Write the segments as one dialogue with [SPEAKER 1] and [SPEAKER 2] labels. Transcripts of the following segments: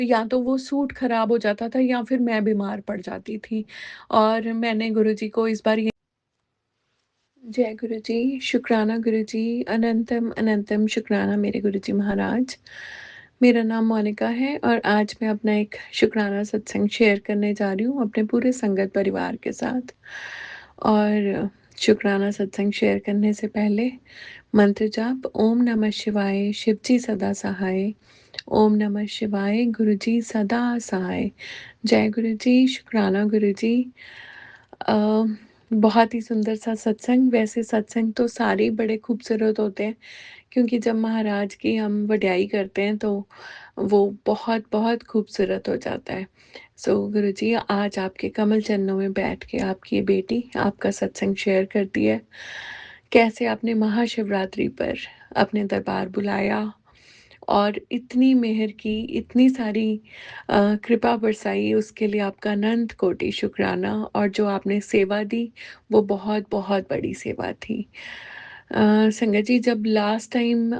[SPEAKER 1] या तो वो सूट खराब हो जाता था या फिर मैं बीमार पड़ जाती थी। और मैंने गुरुजी को इस बार ये जय गुरुजी, शुक्राना गुरुजी, अनंतम अनंतम शुक्राना मेरे गुरुजी महाराज। मेरा नाम मोनिका है और आज मैं अपना एक शुक्राना सत्संग शेयर करने जा रही हूँ अपने पूरे संगत परिवार के साथ। और शुक्राना सत्संग शेयर करने से पहले मंत्र जाप ओम नमः शिवाय, शिवजी सदा सहाय। ओम नमः शिवाय, गुरुजी सदा सहाय। जय गुरुजी, शुक्राना गुरुजी। अ, बहुत ही सुंदर सा सत्संग। वैसे सत्संग तो सारे ही बड़े खूबसूरत होते हैं, क्योंकि जब महाराज की हम वड्याई करते हैं तो वो बहुत बहुत खूबसूरत हो जाता है। सो गुरुजी, आज आपके कमल चरणों में बैठ के आपकी ये बेटी आपका सत्संग शेयर करती है। कैसे आपने महाशिवरात्रि पर अपने दरबार बुलाया और इतनी मेहर की, इतनी सारी कृपा बरसाई, उसके लिए आपका अनंत कोटि शुक्राना। और जो आपने सेवा दी, वो बहुत बहुत बड़ी सेवा थी। संगत जी, जब लास्ट टाइम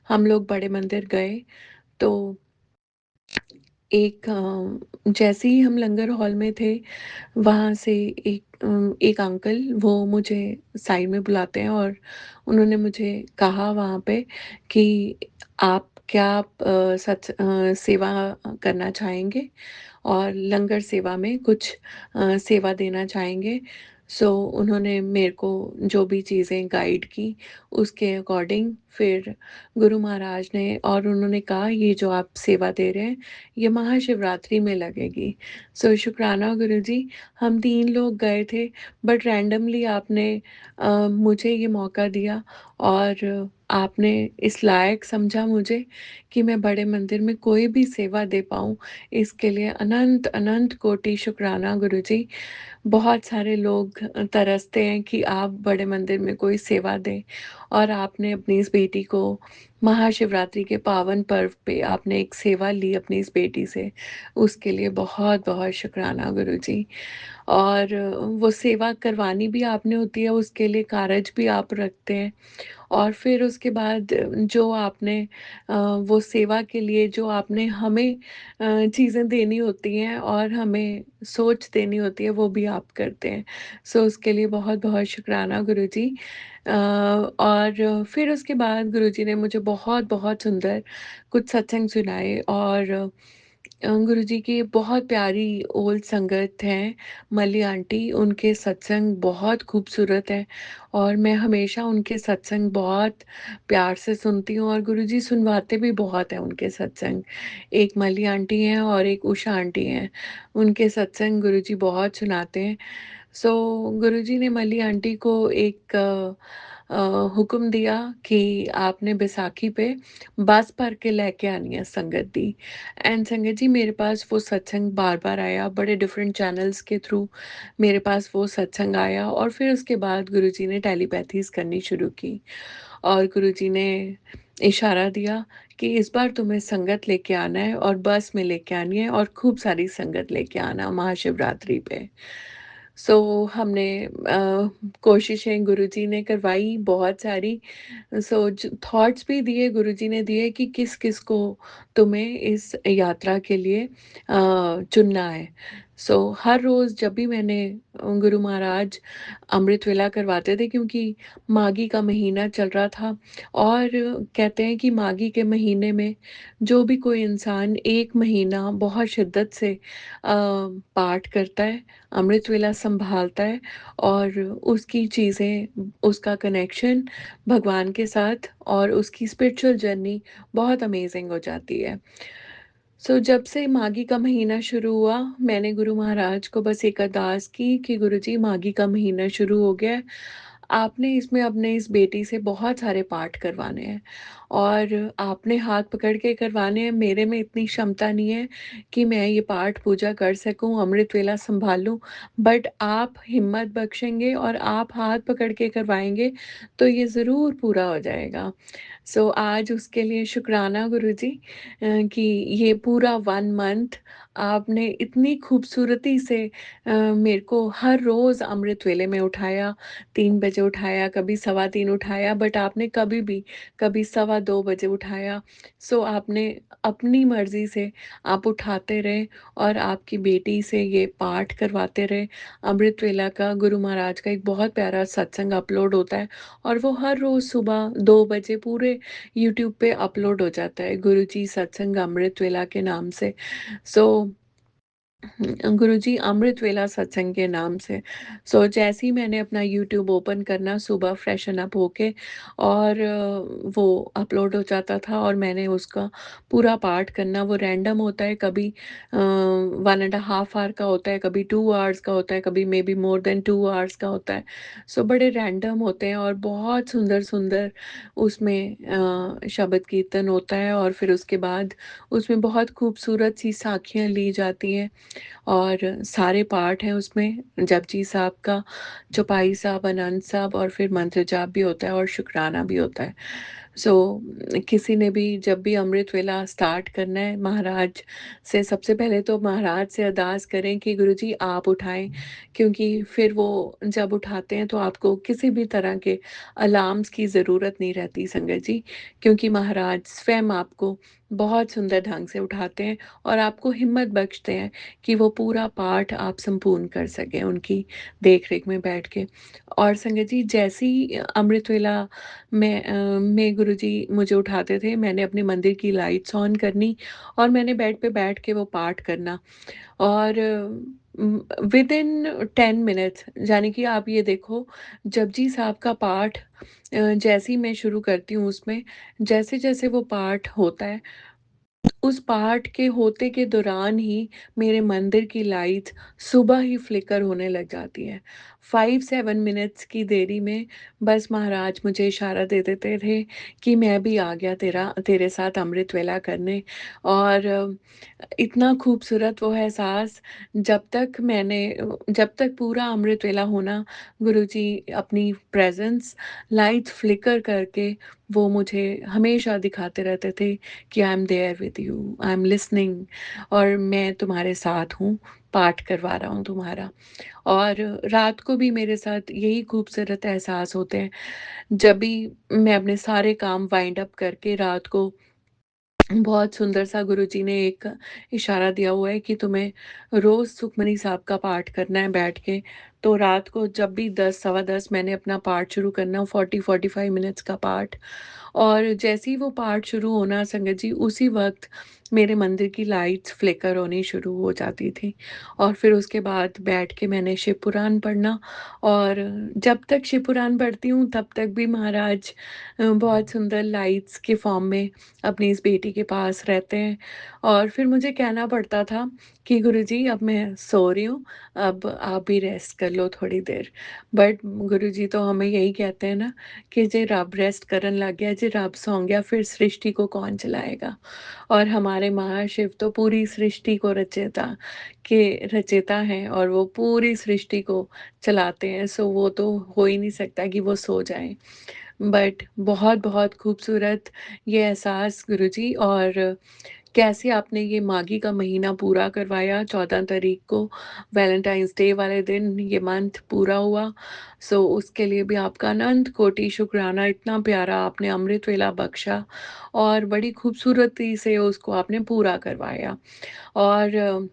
[SPEAKER 1] हम लोग बड़े मंदिर गए तो एक जैसे ही हम लंगर हॉल में थे, वहाँ से एक अंकल वो मुझे साइड में बुलाते हैं और उन्होंने मुझे कहा वहाँ पे कि आप क्या सेवा करना चाहेंगे और लंगर सेवा में कुछ सेवा देना चाहेंगे। सो उन्होंने मेरे को जो भी चीज़ें गाइड की, उसके अकॉर्डिंग फिर गुरु महाराज ने और उन्होंने कहा ये जो आप सेवा दे रहे हैं, ये महाशिवरात्रि में लगेगी। सो शुक्राना गुरुजी। हम 3 लोग गए थे, बट रैंडमली आपने मुझे ये मौका दिया और आपने इस लायक समझा मुझे कि मैं बड़े मंदिर में कोई भी सेवा दे पाऊँ। इसके लिए अनंत अनंत कोटि शुक्राना गुरुजी। बहुत सारे लोग तरसते हैं कि आप बड़े मंदिर में कोई सेवा दें, और आपने अपनी इस बेटी को महाशिवरात्रि के पावन पर्व पे आपने एक सेवा ली अपनी इस बेटी से। उसके लिए बहुत बहुत शुक्राना गुरुजी। और वो सेवा करवानी भी आपने होती है, उसके लिए कारज भी आप रखते हैं। और फिर उसके बाद जो आपने वो सेवा के लिए जो आपने हमें चीज़ें देनी होती हैं और हमें सोच देनी होती है, वो भी आप करते हैं। सो उसके लिए बहुत-बहुत शुकराना गुरुजी। और फिर उसके बाद गुरुजी ने मुझे बहुत-बहुत सुंदर कुछ सत्संग सुनाए। और गुरुजी की बहुत प्यारी ओल्ड संगत हैं, मल्ली आंटी, उनके सत्संग बहुत खूबसूरत हैं और मैं हमेशा उनके सत्संग बहुत प्यार से सुनती हूँ और गुरुजी सुनवाते भी बहुत हैं उनके सत्संग। एक मल्ली आंटी हैं और एक उषा आंटी हैं, उनके सत्संग गुरुजी बहुत सुनाते हैं। सो गुरुजी ने मल्ली आंटी को एक हुक्म दिया कि आपने बैसाखी पे बस भर के लेके आनी है संगत दी। एंड संगत जी, मेरे पास वो सत्संग बार-बार आया, बड़े डिफरेंट चैनल्स के थ्रू मेरे पास वो सत्संग आया। और फिर उसके बाद गुरुजी ने टेलीपैथीज़ करनी शुरू की और गुरुजी ने इशारा दिया कि इस बार तुम्हें संगत लेके आना है और बस में लेके आनी है और खूब सारी संगत लेके आना महाशिवरात्रि पे। सो हमने कोशिशें गुरुजी ने करवाई बहुत सारी। सो थॉट्स भी दिए गुरुजी ने दिए कि किस किस को तुम्हें इस यात्रा के लिए चुनना है। सो हर रोज़ जब भी मैंने गुरु महाराज अमृत वेला करवाते थे, क्योंकि माघी का महीना चल रहा था और कहते हैं कि माघी के महीने में जो भी कोई इंसान 1 महीना बहुत शिद्दत से पाठ करता है, अमृत वेला संभालता है और उसकी चीज़ें, उसका कनेक्शन भगवान के साथ और उसकी स्पिरिचुअल जर्नी बहुत अमेजिंग हो जाती है। सो जब से माघी का महीना शुरू हुआ, मैंने गुरु महाराज को बस एक अरदास की कि गुरुजी, माघी का महीना शुरू हो गया है, आपने इसमें अपने इस बेटी से बहुत सारे पाठ करवाने हैं और आपने हाथ पकड़ के करवाने हैं। मेरे में इतनी क्षमता नहीं है कि मैं ये पाठ पूजा कर सकूं, अमृत वेला संभाल लूं, बट आप हिम्मत बख्शेंगे और आप हाथ पकड़ के करवाएंगे तो ये ज़रूर पूरा हो जाएगा। सो आज उसके लिए शुक्राना गुरुजी, कि ये पूरा 1 मंथ आपने इतनी खूबसूरती से मेरे को हर रोज़ अमृत वेले में उठाया, 3 बजे बजे उठाया, कभी सवा 3 उठाया, बट आपने कभी भी, कभी सवा 2 बजे उठाया। सो आपने अपनी मर्ज़ी से आप उठाते रहे और आपकी बेटी से ये पाठ करवाते रहे। अमृत वेला का, गुरु महाराज का एक बहुत प्यारा सत्संग अपलोड होता है और वो हर रोज़ सुबह 2 बजे पूरे यूट्यूब पे अपलोड हो जाता है, गुरुजी सत्संग अमृत वेला के नाम से। सो गुरुजी अमृत वेला सत्संग के नाम से। सो जैसे ही मैंने अपना यूट्यूब ओपन करना सुबह फ्रेशन अप होके और वो अपलोड हो जाता था और मैंने उसका पूरा पाठ करना। वो रैंडम होता है, कभी 1 एंड अ हाफ आवर का होता है, कभी 2 आवर्स का होता है, कभी may be more than 2 hours का होता है। सो बड़े रैंडम होते हैं और बहुत सुंदर-सुंदर उसमें शब्द कीर्तन होता है और फिर उसके बाद उसमें बहुत खूबसूरत सी साखियाँ ली जाती हैं। और सारे पाठ हैं उसमें, जपजी साहब का, चौपाई साहब, अनंत साहब और फिर मंत्र जाप भी होता है और शुकराना भी होता है। सो किसी ने भी जब भी अमृत वेला स्टार्ट करना है, महाराज से सबसे पहले तो महाराज से अरदास करें कि गुरुजी आप उठाएँ, क्योंकि फिर वो जब उठाते हैं तो आपको किसी भी तरह के अलार्म्स की ज़रूरत नहीं रहती संगत जी, क्योंकि महाराज स्वयं आपको बहुत सुंदर ढंग से उठाते हैं और आपको हिम्मत बख्शते हैं कि वो पूरा पाठ आप संपूर्ण कर सकें उनकी देख-रेख में बैठ के। और संगत जी जैसे ही अमृत वेला में गुरुजी मुझे उठाते थे, मैंने अपने मंदिर की लाइट्स ऑन करनी और मैंने बेड पे बैठ के वो पाठ करना और विदिन 10 मिनट्स, यानी कि आप ये देखो, जपजी साहब का पाठ जैसे ही मैं शुरू करती हूँ उसमें, जैसे-जैसे वो पाठ होता है, उस पाठ के होते के दौरान ही मेरे मंदिर की लाइट्स सुबह ही फ्लिकर होने लग जाती हैं। 5-7 मिनट्स की देरी में बस महाराज मुझे इशारा दे देते थे कि मैं भी आ गया तेरे साथ अमृत वेला करने। और इतना खूबसूरत वो एहसास, जब तक पूरा अमृत वेला होना, गुरुजी अपनी प्रेज़ेंस लाइट्स फ्लिकर करके वो मुझे हमेशा दिखाते रहते थे कि I am there with you, I am listening, और मैं तुम्हारे साथ हूँ, पाठ करवा रहा हूँ तुम्हारा। और रात को भी मेरे साथ यही खूबसूरत एहसास होते हैं, जब भी मैं अपने सारे काम वाइंड अप करके रात को, बहुत सुंदर सा गुरुजी ने एक इशारा दिया हुआ है कि तुम्हें रोज़ सुखमनी साहब का पाठ करना है बैठ के। तो रात को जब भी 10 सवा 10 मैंने अपना पाठ शुरू करना, 40-45 मिनट्स का पाठ, और जैसे ही वो पाठ शुरू होना संगत जी, उसी वक़्त मेरे मंदिर की लाइट्स फ्लिकर होनी शुरू हो जाती थी। और फिर उसके बाद बैठ के मैंने शिव पुराण पढ़ना, और जब तक शिव पुराण पढ़ती हूँ तब तक भी महाराज बहुत सुंदर लाइट्स के फ़ॉर्म में अपनी इस बेटी के पास रहते हैं। और फिर मुझे कहना पड़ता था कि गुरुजी अब मैं सो रही हूँ, अब आप भी रेस्ट कर लो थोड़ी देर। बट गुरुजी तो हमें यही कहते हैं ना कि जे रब रेस्ट करन लग गया, जे रब सौं गया, फिर सृष्टि को कौन चलाएगा? और हमारे महाशिव तो पूरी सृष्टि को रचेता हैं और वो पूरी सृष्टि को चलाते हैं, सो वो तो हो ही नहीं सकता कि वो सो जाएँ। बट बहुत-बहुत खूबसूरत ये एहसास गुरुजी, और कैसे आपने ये माघी का महीना पूरा करवाया, 14 तारीख को वैलेंटाइन्स डे वाले दिन ये मंथ पूरा हुआ। सो उसके लिए भी आपका अनंत कोटि शुक्राना, इतना प्यारा आपने अमृत वेला बख्शा और बड़ी खूबसूरती से उसको आपने पूरा करवाया। और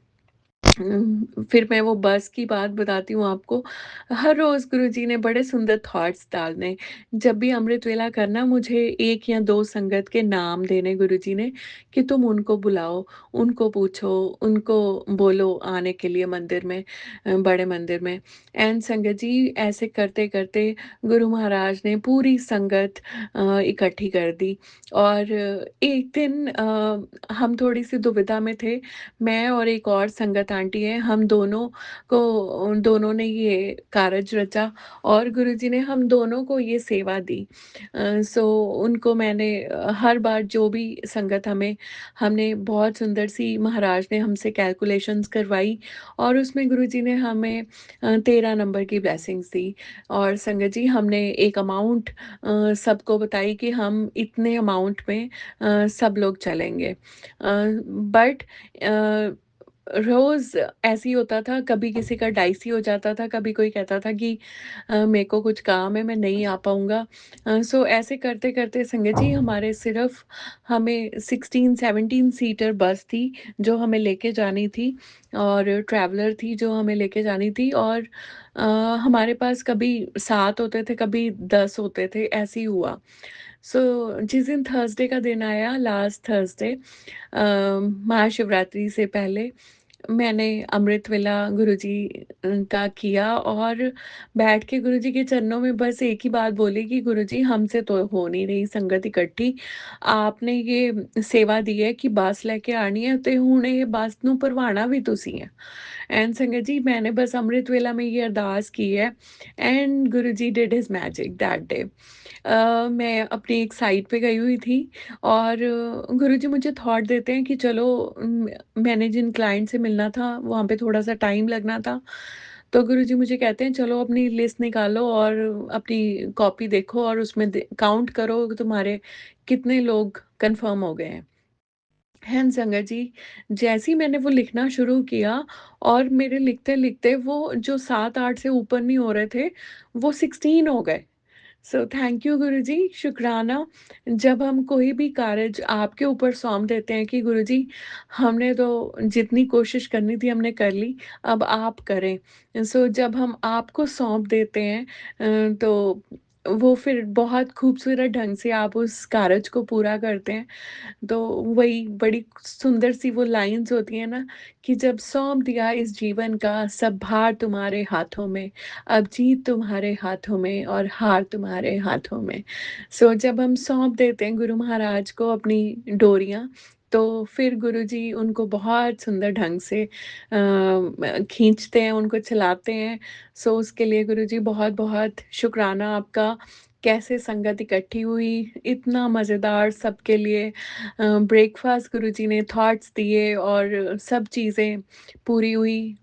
[SPEAKER 1] फिर मैं वो बस की बात बताती हूँ आपको। हर रोज़ गुरुजी ने बड़े सुंदर थॉट्स डालने। जब भी अमृत वेला करना, मुझे 1 या 2 संगत के नाम देने गुरुजी ने कि तुम उनको बुलाओ, उनको पूछो, उनको बोलो आने के लिए मंदिर में, बड़े मंदिर में। एंड संगत जी ऐसे करते-करते गुरु महाराज ने पूरी संगत इकट्ठी कर दी। और एक दिन हम थोड़ी-सी दुविधा में थे, मैं और एक और संगत आंटी है, हम दोनों को, उन दोनों ने ये कारज रचा और गुरुजी ने हम दोनों को ये सेवा दी। सो उनको मैंने हर बार जो भी संगत हमने बहुत सुंदर सी, महाराज ने हमसे कैलकुलेशंस करवाई और उसमें गुरुजी ने हमें 13 नंबर की ब्लेसिंग्स दी। और संगत जी हमने एक अमाउंट सबको बताई कि हम इतने अमाउंट में सब लोग चलेंगे। बट रोज़ ऐसे ही होता था, कभी किसी का डाइसी हो जाता था, कभी कोई कहता था कि मेरे को कुछ काम है, मैं नहीं आ पाऊँगा। सो ऐसे करते-करते संगत जी हमारे सिर्फ़ हमें 16-17 सीटर बस थी, जो हमें लेके जानी थी और ट्रैवलर थी जो हमें लेके जानी थी और अ, हमारे पास कभी 7 होते थे, कभी 10 होते थे, ऐसे ही हुआ। सो जिस दिन थर्सडे का दिन आया, लास्ट थर्सडे महाशिवरात्रि से पहले मैंने अमृत वेला गुरुजी का किया और बैठ के गुरुजी के चरणों में बस एक ही बात बोली कि गुरुजी हमसे तो हो नहीं रही संगत इकट्ठी। आपने ये सेवा दी है कि बस लेके आनी है ते हुण ਇਹ ਬੱਸ ਨੂੰ ਭਰਵਾਣਾ ਵੀ ਤੁਸੀਂ ਹੈ। एंड संगत जी मैंने बस अमृत वेला में ये अरदास की है and Guruji did his magic that day. मैं अपनी एक साइट पे गई हुई थी और गुरुजी मुझे थॉट देते हैं कि चलो मैंने जिन क्लाइंट से मिलना था वहाँ पे थोड़ा-सा टाइम लगना था। तो गुरुजी मुझे कहते हैं चलो अपनी लिस्ट निकालो और अपनी कॉपी देखो और उसमें काउंट करो कि तुम्हारे कितने लोग कंफर्म हो गए हैं। हैं संगत जी, जैसे ही मैंने वो लिखना शुरू किया और मेरे लिखते-लिखते वो जो 7-8 से ऊपर नहीं हो रहे थे, वो 16 हो गए। सो थैंक यू गुरुजी, शुक्राना। जब हम कोई भी कार्य आपके ऊपर सौंप देते हैं कि गुरुजी हमने तो जितनी कोशिश करनी थी हमने कर ली, अब आप करें। सो जब हम आपको सौंप देते हैं तो वो फिर बहुत खूबसूरत ढंग से आप उस कार्य को पूरा करते हैं। तो वही बड़ी सुंदर सी वो लाइन्स होती हैं ना कि जब सौंप दिया इस जीवन का सब भार तुम्हारे हाथों में, अब जीत तुम्हारे हाथों में और हार तुम्हारे हाथों में। सो जब हम सौंप देते हैं गुरु महाराज को अपनी डोरियाँ, तो फिर गुरुजी उनको बहुत सुंदर ढंग से खींचते हैं, उनको चलाते हैं। सो उसके लिए गुरुजी बहुत-बहुत शुक्राना आपका। कैसे संगत इकट्ठी हुई, इतना मज़ेदार सबके लिए ब्रेकफ़ास्ट गुरुजी ने थॉट्स दिए और सब चीज़ें पूरी हुई।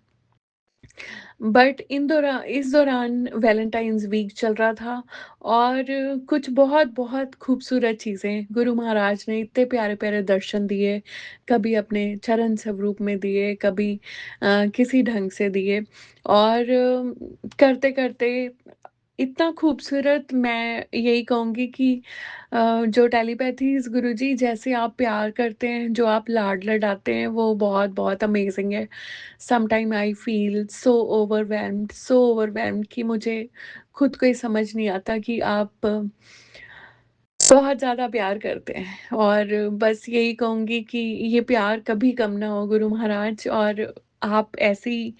[SPEAKER 1] बट इस दौरान वैलेंटाइन्स वीक चल रहा था और कुछ बहुत-बहुत खूबसूरत चीज़ें गुरु महाराज ने इतने प्यारे-प्यारे दर्शन दिए, कभी अपने चरण स्वरूप में दिए, कभी किसी ढंग से दिए और करते-करते इतना खूबसूरत मैं यही कहूँगी कि जो टेलीपैथीज़ गुरुजी जैसे आप प्यार करते हैं, जो आप लाड लडाते हैं, वो बहुत-बहुत अमेज़िंग है। Sometime I feel so overwhelmed कि मुझे खुद को ही समझ नहीं आता कि आप बहुत ज़्यादा प्यार करते हैं और बस यही कहूँगी कि ये प्यार कभी कम ना हो गुरु महाराज और आप ऐसे ही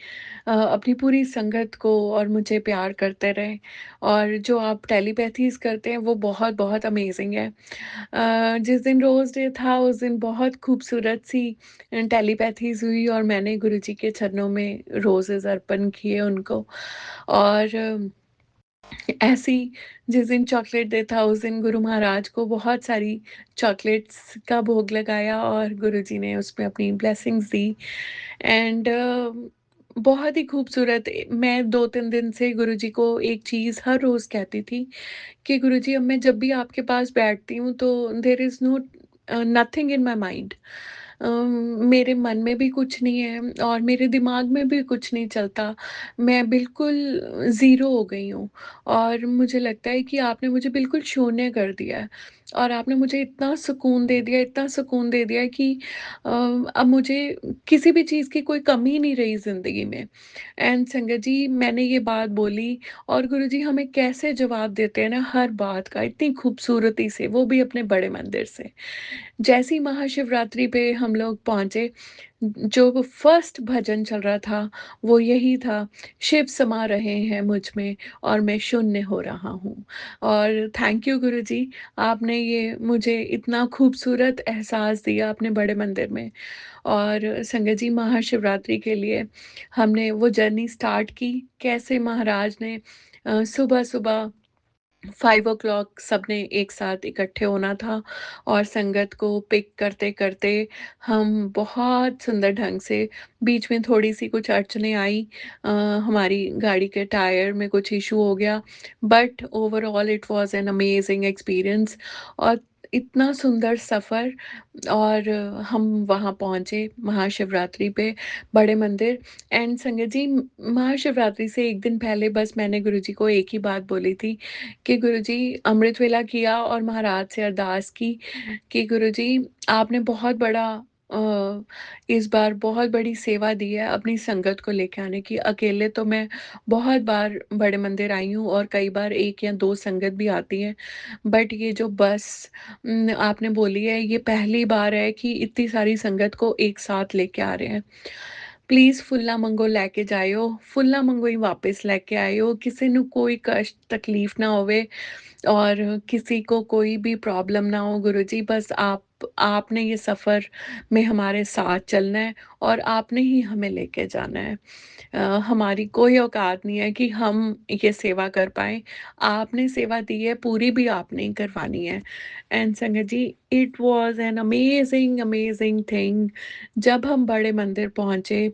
[SPEAKER 1] अपनी पूरी संगत को और मुझे प्यार करते रहें और जो आप टेलीपैथीज़ करते हैं वो बहुत-बहुत अमेज़िंग है। जिस दिन रोज़ डे था उस दिन बहुत खूबसूरत सी टेलीपैथीज़ हुई और मैंने गुरुजी के चरणों में रोज़ेज़ अर्पण किए उनको और ऐसे ही जिस दिन चॉकलेट डे था उस दिन गुरु महाराज को बहुत सारी चॉकलेट्स का भोग लगाया और गुरुजी ने उसमें अपनी ब्लेसिंग्स दी एंड बहुत ही खूबसूरत मैं 2-3 दिन से गुरुजी को एक चीज़ हर रोज़ कहती थी कि गुरुजी अब मैं जब भी आपके पास बैठती हूँ तो there is no nothing in my mind. मेरे मन में भी कुछ नहीं है और मेरे दिमाग में भी कुछ नहीं चलता। मैं बिल्कुल ज़ीरो हो गई हूँ और मुझे लगता है कि आपने मुझे बिल्कुल शून्य कर दिया है और आपने मुझे इतना सुकून दे दिया है कि अब मुझे किसी भी चीज़ की कोई कमी नहीं रही ज़िंदगी में। एंड संगत जी मैंने ये बात बोली और गुरुजी हमें कैसे जवाब देते हैं ना हर बात का इतनी खूबसूरती से, वो भी अपने बड़े मंदिर से। जैसे ही महाशिवरात्रि पे हम लोग पहुँचे, जो वो फर्स्ट भजन चल रहा था, वो यही था, शिव समा रहे हैं मुझ में और मैं शून्य हो रहा हूँ। और थैंक यू गुरुजी, आपने ये मुझे इतना खूबसूरत एहसास दिया अपने बड़े मंदिर में। और संगत जी महाशिवरात्रि के लिए हमने वो जर्नी स्टार्ट की, कैसे महाराज ने सुबह-सुबह 5 सबने एक साथ इकट्ठे होना था और संगत को पिक करते-करते हम बहुत सुंदर ढंग से बीच में थोड़ी-सी कुछ अड़चनें आई हमारी गाड़ी के टायर में कुछ इश्यू हो गया but overall it was an amazing experience और इतना सुंदर सफ़र और हम वहाँ पहुँचे महाशिवरात्रि पे बड़े मंदिर एंड संगत जी महाशिवरात्रि से 1 दिन पहले बस मैंने गुरुजी को एक ही बात बोली थी कि गुरुजी अमृत वेला किया और महाराज से अरदास की कि गुरुजी आपने बहुत बड़ा इस बार बहुत बड़ी सेवा दी है अपनी संगत को लेके आने की। अकेले तो मैं बहुत बार बड़े मंदिर आई हूँ और कई बार 1 या 2 संगत भी आती है। बट ये जो बस आपने बोली है ये पहली बार है कि इतनी सारी संगत को एक साथ लेके आ रहे हैं। प्लीज़ फुल्ला मंगो लेके जाइयो, फुल्ला मंगो ही वापस लेके आइयो, किसी ਨੂੰ ਕੋਈ कष्ट तकलीफ ना होवे और किसी को कोई भी प्रॉब्लम ना हो गुरुजी बस आपने ये सफ़र में हमारे साथ चलना है और आपने ही हमें लेके जाना है। हमारी कोई औकात नहीं है कि हम ये सेवा कर पाएँ। आपने सेवा दी है, पूरी भी आपने ही करवानी है। एंड संगत जी, it was an amazing, amazing thing जब हम बड़े मंदिर पहुँचे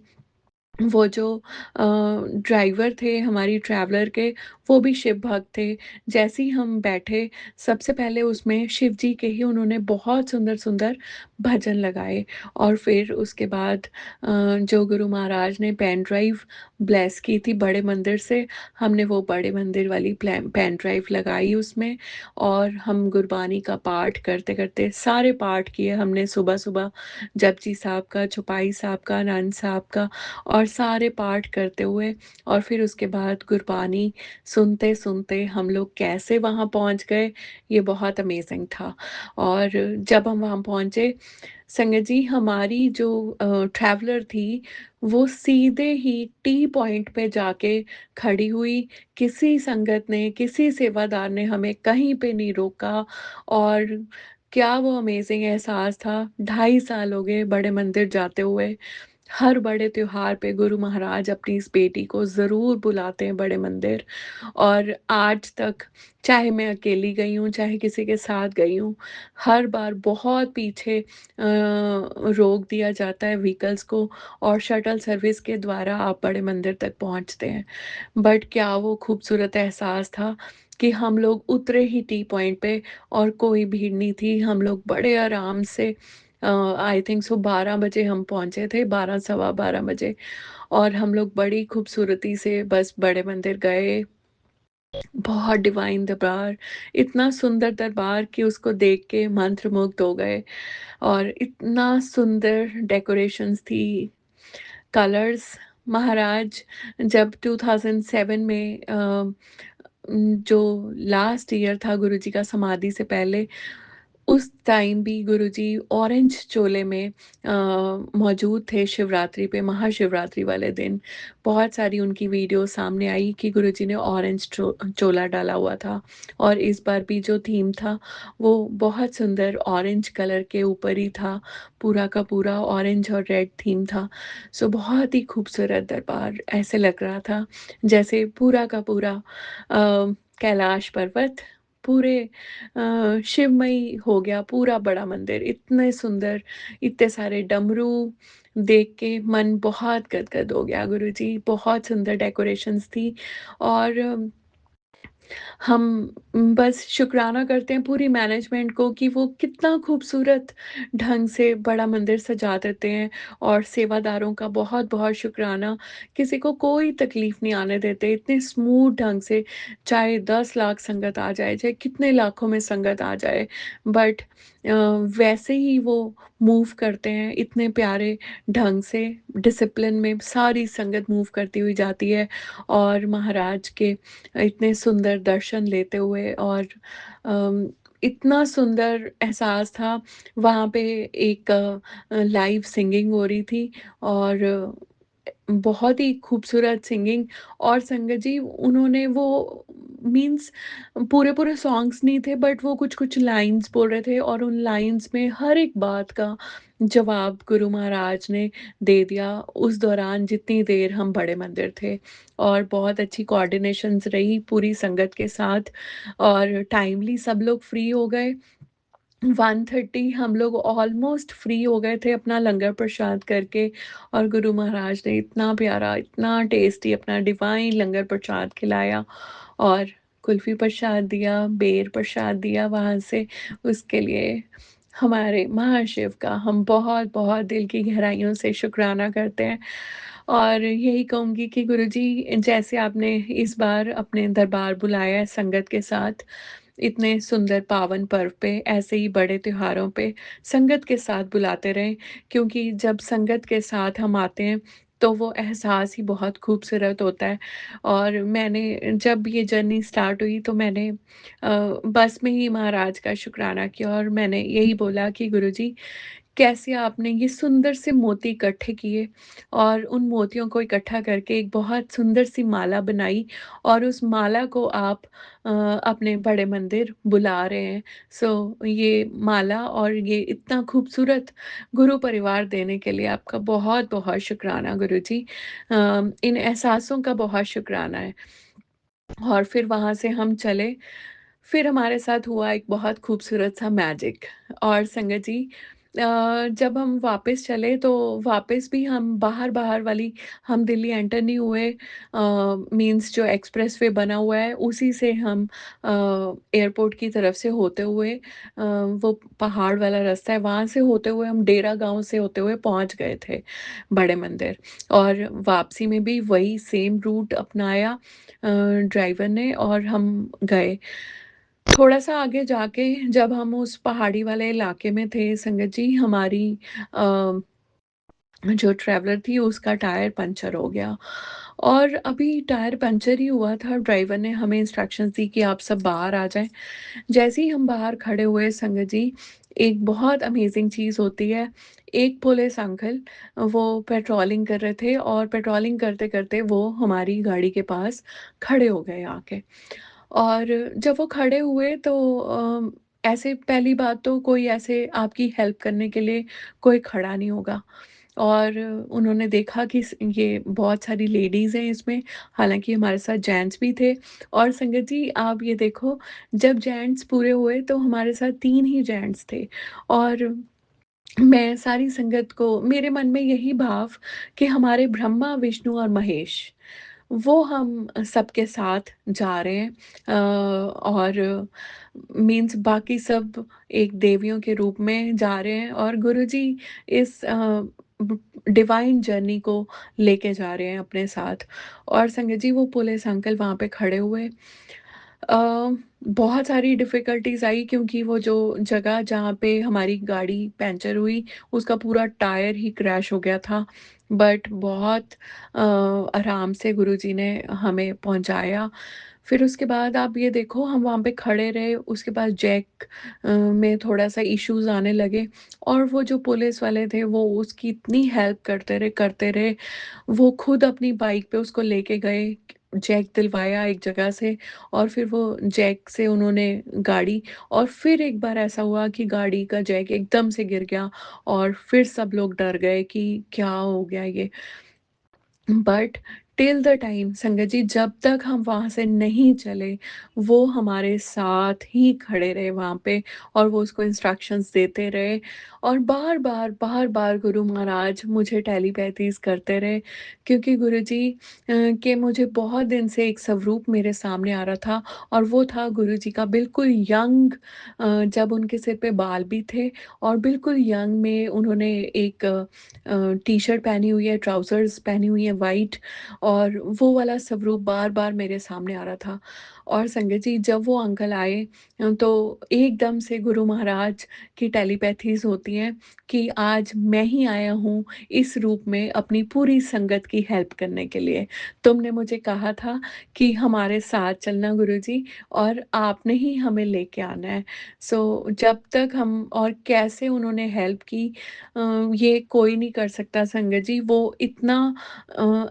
[SPEAKER 1] वो जो ड्राइवर थे हमारी ट्रैवलर के, वो भी शिव भक्त थे। जैसे ही हम बैठे, सबसे पहले उसमें शिव जी के ही उन्होंने बहुत सुंदर-सुंदर भजन लगाए और फिर उसके बाद जो गुरु महाराज ने पेन ड्राइव ब्लेस की थी बड़े मंदिर से, हमने वो बड़े मंदिर वाली पेन ड्राइव लगाई उसमें और हम गुरबानी का पाठ करते-करते सारे पाठ किए हमने सुबह-सुबह जपजी साहब का, चौपाई साहब का, आनंद साहब का और सारे पाठ करते हुए और फिर उसके बाद गुरबानी सुनते-सुनते हम लोग कैसे वहाँ पहुँच गए, ये बहुत अमेज़िंग था। और जब हम वहाँ पहुँचे, संगत जी हमारी जो ट्रैवलर थी, वो सीधे ही टी पॉइंट पे जाके खड़ी हुई। किसी संगत ने, किसी सेवादार ने हमें कहीं पे नहीं रोका और क्या वो अमेज़िंग एहसास था। 2.5 साल हो गए बड़े मंदिर जाते हुए। हर बड़े त्योहार पे गुरु महाराज अपनी इस बेटी को ज़रूर बुलाते हैं बड़े मंदिर और आज तक चाहे मैं अकेली गई हूँ, चाहे किसी के साथ गई हूँ, हर बार बहुत पीछे रोक दिया जाता है व्हीकल्स को और शटल सर्विस के द्वारा आप बड़े मंदिर तक पहुँचते हैं। बट क्या वो खूबसूरत एहसास था कि हम लोग उतरे ही टी पॉइंट पे और कोई भीड़ नहीं थी, हम लोग बड़े आराम से आई थिंक सो 12 बजे हम पहुँचे थे, 12 सवा 12 बजे और हम लोग बड़ी खूबसूरती से बस बड़े मंदिर गए। बहुत डिवाइन दरबार, इतना सुंदर दरबार कि उसको देख के मंत्रमुग्ध हो गए और इतना सुंदर डेकोरेशंस थी, कलर्स महाराज जब 2007 में जो लास्ट ईयर था गुरुजी का समाधि से पहले उस टाइम भी गुरुजी ऑरेंज चोले में मौजूद थे शिवरात्रि पे, महाशिवरात्रि वाले दिन। बहुत सारी उनकी वीडियो सामने आई कि गुरुजी ने ऑरेंज चोला डाला हुआ था और इस बार भी जो थीम था, वो बहुत सुंदर ऑरेंज कलर के ऊपर ही था। पूरा का पूरा ऑरेंज और रेड थीम था। सो बहुत ही खूबसूरत दरबार, ऐसे लग रहा था जैसे पूरा का पूरा कैलाश पर्वत पूरे शिवमयी हो गया पूरा बड़ा मंदिर, इतने सुंदर, इतने सारे डमरू देख के मन बहुत गदगद हो गया गुरुजी, बहुत सुंदर डेकोरेशंस थी और हम बस शुक्राना करते हैं पूरी मैनेजमेंट को कि वो कितना खूबसूरत ढंग से बड़ा मंदिर सजा देते हैं और सेवादारों का बहुत-बहुत शुक्राना। किसी को कोई तकलीफ़ नहीं आने देते, इतने स्मूथ ढंग से, चाहे 10 लाख संगत आ जाए, चाहे कितने लाखों में संगत आ जाए, बट वैसे ही वो मूव करते हैं, इतने प्यारे ढंग से, डिसिप्लिन में सारी संगत मूव करती हुई जाती है और महाराज के इतने सुंदर दर्शन लेते हुए और अम, इतना सुंदर एहसास था। वहाँ पे एक लाइव सिंगिंग हो रही थी और बहुत ही खूबसूरत सिंगिंग और संगत जी उन्होंने वो मीन्स पूरे-पूरे सॉन्ग्स नहीं थे बट वो कुछ-कुछ लाइन्स बोल रहे थे और उन लाइन्स में हर एक बात का जवाब गुरु महाराज ने दे दिया उस दौरान जितनी देर हम बड़े मंदिर थे और बहुत अच्छी कोऑर्डिनेशंस रही पूरी संगत के साथ और टाइमली सब लोग फ्री हो गए 1:30 हम लोग ऑलमोस्ट फ्री हो गए थे अपना लंगर प्रसाद करके और गुरु महाराज ने इतना प्यारा, इतना टेस्टी अपना डिवाइन लंगर प्रसाद खिलाया और कुल्फ़ी प्रसाद दिया, बेर प्रसाद दिया वहाँ से, उसके लिए हमारे महाशिव का हम बहुत-बहुत दिल की गहराइयों से शुकराना करते हैं। और यही कहूँगी कि गुरुजी, जैसे आपने इस बार अपने दरबार बुलाया है संगत के साथ, इतने सुंदर पावन पर्व पे, ऐसे ही बड़े त्योहारों पे संगत के साथ बुलाते रहें, क्योंकि जब संगत के साथ हम आते हैं, तो वो एहसास ही बहुत खूबसूरत होता है। और मैंने जब ये जर्नी स्टार्ट हुई, तो मैंने बस में ही महाराज का शुकराना किया और मैंने यही बोला कि गुरुजी, कैसे आपने ये सुंदर से मोती इकट्ठे किए और उन मोतियों को इकट्ठा करके एक बहुत सुंदर सी माला बनाई, और उस माला को आप अपने बड़े मंदिर बुला रहे हैं। सो ये माला और ये इतना खूबसूरत गुरु परिवार देने के लिए आपका बहुत-बहुत शुकराना गुरुजी। इन एहसासों का बहुत शुकराना है। और फिर वहाँ से हम चले, फिर हमारे साथ हुआ एक बहुत खूबसूरत सा मैजिक। और संगत जी, जब हम वापस चले, तो वापस भी हम बाहर-बाहर वाली, हम दिल्ली एंटर नहीं हुए, मीन्स जो एक्सप्रेसवे बना हुआ है उसी से हम एयरपोर्ट की तरफ से होते हुए, वो पहाड़ वाला रास्ता है वहाँ से होते हुए हम डेरा गाँव से होते हुए पहुँच गए थे बड़े मंदिर। और वापसी में भी वही सेम रूट अपनाया ड्राइवर ने, और हम गए। थोड़ा-सा आगे जाके जब हम उस पहाड़ी वाले इलाके में थे संगत जी, हमारी अ, जो ट्रैवलर थी उसका टायर पंचर हो गया। और अभी टायर पंचर ही हुआ था, ड्राइवर ने हमें इंस्ट्रक्शंस दी कि आप सब बाहर आ जाएँ। जैसे ही हम बाहर खड़े हुए संगत जी, एक बहुत अमेज़िंग चीज़ होती है। एक पुलिस अंकल, वो पेट्रोलिंग कर रहे थे, और पेट्रोलिंग करते-करते वो हमारी गाड़ी के पास खड़े हो गए आके। और जब वो खड़े हुए, तो ऐसे पहली बात तो कोई ऐसे आपकी हेल्प करने के लिए कोई खड़ा नहीं होगा। और उन्होंने देखा कि ये बहुत सारी लेडीज़ हैं इसमें, हालाँकि हमारे साथ जेंट्स भी थे। और संगत जी, आप ये देखो, जब जेंट्स पूरे हुए तो हमारे साथ 3 ही जेंट्स थे। और मैं सारी संगत को, मेरे मन में यही भाव कि हमारे ब्रह्मा, विष्णु और महेश, वो हम सबके साथ जा रहे हैं। और मीन्स बाकी सब एक देवियों के रूप में जा रहे हैं, और गुरुजी इस डिवाइन जर्नी को लेके जा रहे हैं अपने साथ। और संगत जी, वो पुलिस अंकल वहाँ पे खड़े हुए। अ, बहुत सारी डिफ़िकल्टीज़ आई, क्योंकि वो जो जगह जहाँ पे हमारी गाड़ी पंचर हुई, उसका पूरा टायर ही क्रैश हो गया था। बट बहुत आराम से गुरुजी ने हमें पहुँचाया। फिर उसके बाद आप ये देखो, हम वहाँ पे खड़े रहे, उसके बाद जैक में थोड़ा-सा इश्यूज़ आने लगे, और वो जो पुलिस वाले थे, वो उसकी इतनी हेल्प करते रहे। वो खुद अपनी बाइक पे उसको लेके गए, जैक दिलवाया एक जगह से, और फिर वो जैक से उन्होंने गाड़ी, और फिर एक बार ऐसा हुआ कि गाड़ी का जैक एकदम से गिर गया, और फिर सब लोग डर गए कि क्या हो गया ये। बट टिल द टाइम संगत जी, जब तक हम वहाँ से नहीं चले, वो हमारे साथ ही खड़े रहे वहाँ पे, और वो उसको इंस्ट्रक्शंस देते रहे। और बार-बार, बार-बार गुरु महाराज मुझे टेलीपैथीज़ करते रहे, क्योंकि गुरुजी के मुझे बहुत दिन से एक स्वरूप मेरे सामने आ रहा था, और वो था गुरुजी का बिल्कुल यंग, जब उनके सिर पे बाल भी थे, और बिल्कुल यंग में उन्होंने एक टी-शर्ट पहनी हुई है, ट्राउज़र्स पहनी हुई है व्हाइट, और वो वाला स्वरूप बार-बार मेरे सामने आ रहा था। और संगत जी, जब वो अंकल आए, तो एकदम से गुरु महाराज की टेलीपैथीज़ होती हैं कि आज मैं ही आया हूँ इस रूप में अपनी पूरी संगत की हेल्प करने के लिए। तुमने मुझे कहा था कि हमारे साथ चलना गुरुजी, और आपने ही हमें लेके आना है। सो जब तक हम, और कैसे उन्होंने हेल्प की, ये कोई नहीं कर सकता संगत जी। वो इतना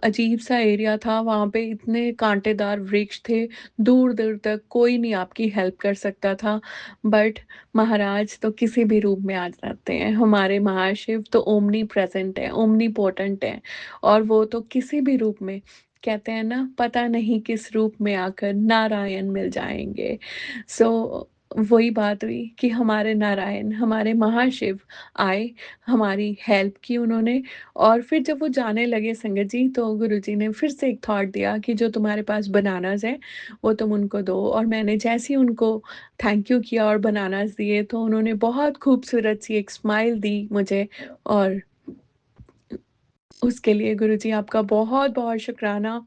[SPEAKER 1] अजीब-सा एरिया था, वहाँ पे इतने काँटेदार वृक्ष थे, दूर-दूर तक कोई नहीं आपकी हेल्प कर सकता था। बट महाराज तो किसी भी रूप में आ जाते हैं, हमारे महाशिव तो ओमनी प्रेज़ेंट हैं, ओमनीपोटेंट हैं, और वो तो किसी भी रूप में, कहते हैं ना, पता नहीं किस रूप में आकर नारायण मिल जाएँगे। सो वही बात हुई कि हमारे नारायण, हमारे महाशिव आए, हमारी हेल्प की उन्होंने। और फिर जब वो जाने लगे संगत जी, तो गुरुजी ने फिर से एक थॉट दिया कि जो तुम्हारे पास बनानाज़ हैं, वो तुम उनको दो। और मैंने जैसे ही उनको थैंक यू किया और बनानाज़ दिए, तो उन्होंने बहुत खूबसूरत सी एक स्माइल दी मुझे। और उसके लिए गुरुजी आपका बहुत-बहुत शुकराना।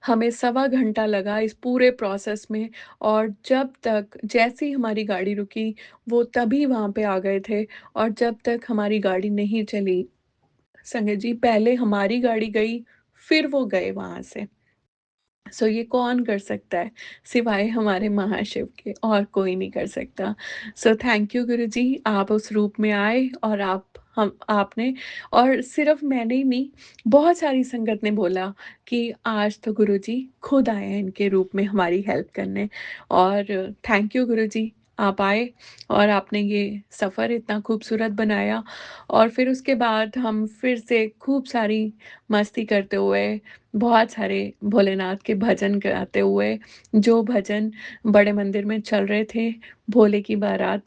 [SPEAKER 1] हमें सवा घंटा लगा इस पूरे प्रोसेस में, और जब तक जैसे ही हमारी गाड़ी रुकी, वो तभी वहाँ पे आ गए थे। और जब तक हमारी गाड़ी नहीं चली, संगत जी, पहले हमारी गाड़ी गई, फिर वो गए वहाँ से। सो ये कौन कर सकता है सिवाय हमारे महाशिव के, और कोई नहीं कर सकता। सो थैंक यू गुरुजी, आप उस रूप में आए और हम आपने, और सिर्फ मैंने ही नहीं, बहुत सारी संगत ने बोला कि आज तो गुरुजी खुद आए हैं इनके रूप में हमारी हेल्प करने। और थैंक यू गुरुजी, आप आए और आपने ये सफ़र इतना खूबसूरत बनाया। और फिर उसके बाद हम फिर से खूब सारी मस्ती करते हुए, बहुत सारे भोलेनाथ के भजन गाते हुए, जो भजन बड़े मंदिर में चल रहे थे, भोले की बारात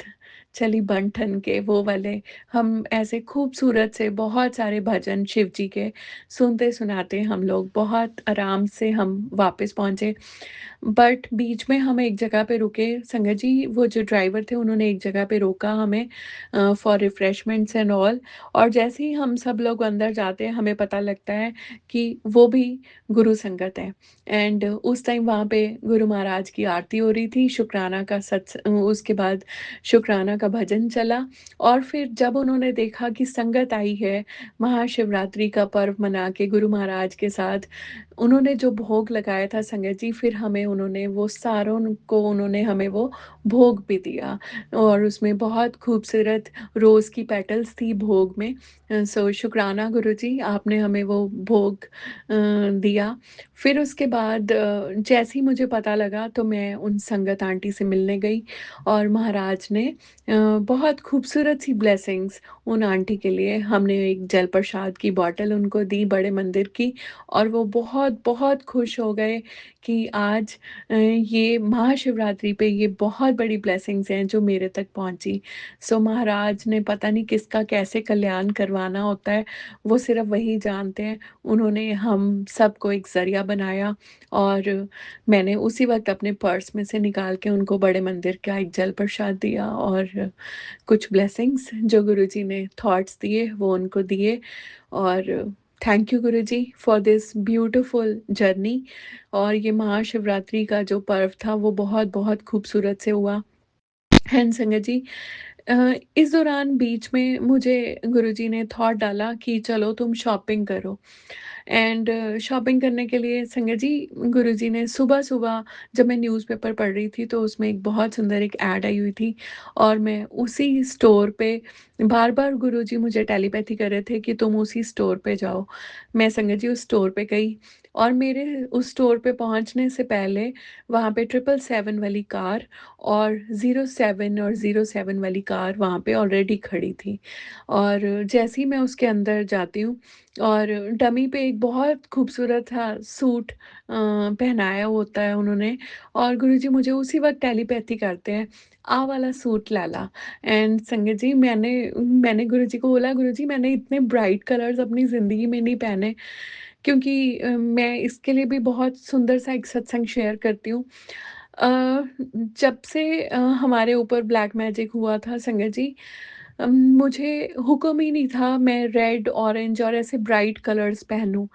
[SPEAKER 1] चली बन ठन के, वो वाले, हम ऐसे खूबसूरत से बहुत सारे भजन शिव जी के सुनते सुनाते हम लोग बहुत आराम से हम वापस पहुँचे। बट बीच में हम एक जगह पे रुके संगत जी, वो जो ड्राइवर थे उन्होंने एक जगह पे रोका हमें फॉर रिफ्रेशमेंट्स एंड ऑल। और जैसे ही हम सब लोग अंदर जाते हैं, हमें पता लगता है कि वो भी गुरु संगत है। एंड उस टाइम वहाँ पे गुरु महाराज की आरती हो रही थी, शुक्राना का उसके बाद शुक्राना का भजन चला। और फिर जब उन्होंने देखा कि संगत आई है महाशिवरात्रि का पर्व मना के गुरु महाराज के साथ, उन्होंने जो भोग लगाया था संगत जी, फिर हमें उन्होंने वो सारों को उन्होंने हमें वो भोग भी दिया। और उसमें बहुत खूबसूरत रोज़ की पेटल्स थी भोग में। सो शुक्राना गुरुजी, आपने हमें वो भोग दिया। फिर उसके बाद जैसे ही मुझे पता लगा, तो मैं उन संगत आंटी से मिलने गई, और महाराज ने बहुत खूबसूरत सी ब्लेसिंग्स उन आंटी के लिए, हमने एक जल प्रसाद की बॉटल उनको दी बड़े मंदिर की। और वो बहुत-बहुत खुश हो गए कि आज ये महाशिवरात्रि पे ये बहुत बड़ी ब्लेसिंग्स हैं जो मेरे तक पहुँची। सो महाराज ने पता नहीं किसका कैसे कल्याण करवाना होता है, वो सिर्फ़ वही जानते हैं। उन्होंने हम सबको एक ज़रिया बनाया, और मैंने उसी वक़्त अपने पर्स में से निकाल के उनको बड़े मंदिर का एक जल प्रसाद दिया, और कुछ ब्लेसिंग्स जो गुरुजी ने थॉट्स दिए वो उनको दिए। और thank you Guruji for this beautiful journey. और ये महाशिवरात्रि का जो पर्व था वो बहुत-बहुत खूबसूरत से हुआ। एंड संगत जी, इस दौरान बीच में मुझे गुरुजी ने थॉट डाला कि चलो तुम शॉपिंग करो। एंड शॉपिंग करने के लिए संगत जी, गुरुजी ने सुबह-सुबह, जब मैं न्यूज़पेपर पढ़ रही थी, तो उसमें एक बहुत सुंदर एक ऐड आई हुई थी, और मैं उसी स्टोर पे बार-बार गुरुजी मुझे टेलीपैथी कर रहे थे कि तुम उसी स्टोर पे जाओ। मैं संगत जी उस स्टोर पे गई, और मेरे उस स्टोर पे पहुँचने से पहले वहाँ पे 777 वाली कार और 07 और 07 वाली कार वहाँ पे ऑलरेडी खड़ी थी। और जैसे ही मैं उसके अंदर जाती हूँ, और डमी पे एक बहुत खूबसूरत सा सूट पहनाया होता है उन्होंने, और गुरुजी मुझे उसी वक़्त टेलीपैथी करते हैं, "आ वाला सूट ला ला।" एंड संगत जी, मैंने मैंने गुरुजी को बोला, "गुरुजी, मैंने इतने ब्राइट कलर्स अपनी ज़िंदगी में नहीं पहने।" क्योंकि मैं इसके लिए भी बहुत सुंदर सा एक सत्संग शेयर करती हूँ। अ, जब से हमारे ऊपर ब्लैक मैजिक हुआ था संगत जी, मुझे हुक्म ही नहीं था मैं रेड, ऑरेंज और ऐसे ब्राइट कलर्स पहनूँ,